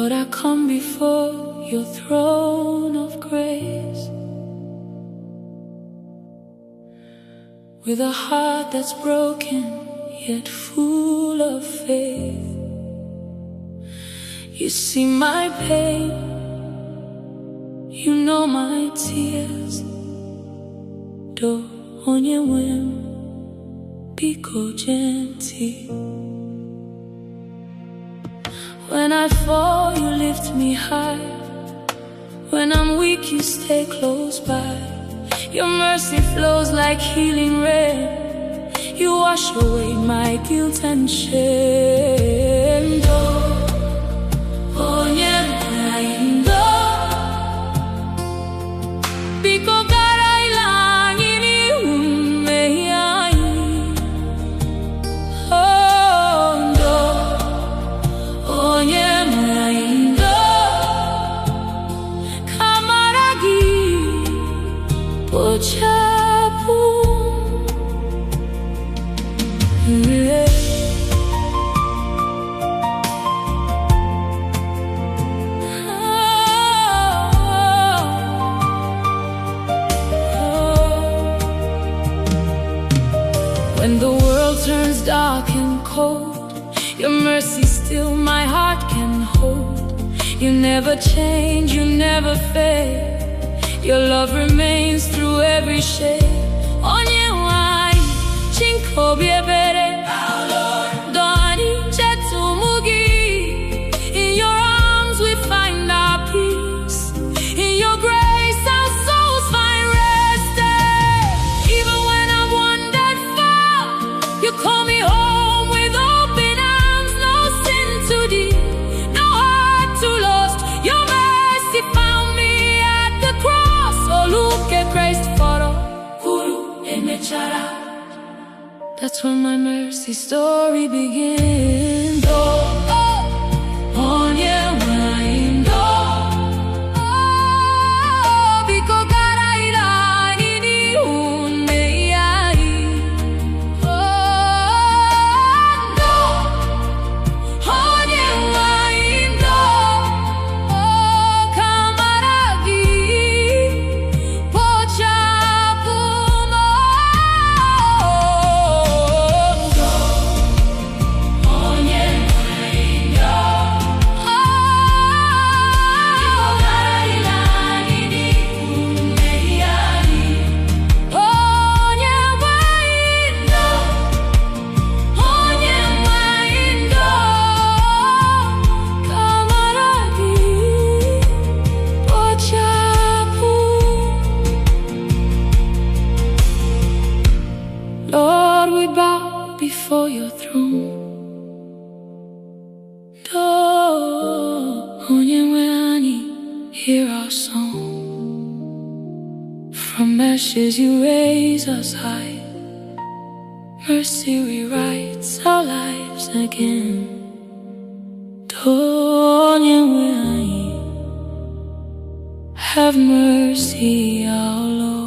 Lord, I come before your throne of grace with a heart that's broken yet full of faith. You see my pain, you know my tears. Do onye nwe m, biko gently. When I fall, you lift me high. When I'm weak, you stay close by. Your mercy flows like healing rain. You wash away my guilt and shame. Onye Nwe Anyi, biko gara ilangi n'ihu mmehie anyị. Onye Nwe Anyi, ka amara gị kpochapụ. When the world turns dark and cold, your mercy still my heart can hold. You never change, you never fade. Your love remains through every shade. Onye Nwe Anyi, chinko biebere. Doni chetumu gị. In your arms we find our peace. In your grace our souls find rest. Even when I've wandered far, you call me home with open arms. No sin too deep, no heart too lost. Your mercy found me at the cross. Oluke Christ foro kuru emechara. That's when my mercy story begins. Onye Nwe Anyi, biko gara ilangi n'ihu mmehie anyị. Onye Nwe Anyi, ka amara gị kpochapụ m. Onye Nwe Anyi, biko gara ilangi n'ihu mmehie anyị. Onye Nwe Anyi, Onye Nwe Anyi, ka amara gị kpochapụ. Lord, we bow before your throne. Onye Nwe Anyi, hear our song. From ashes you raise us high. Mercy rewrites our lives again. Onye Nwe Anyi, have mercy, our Lord.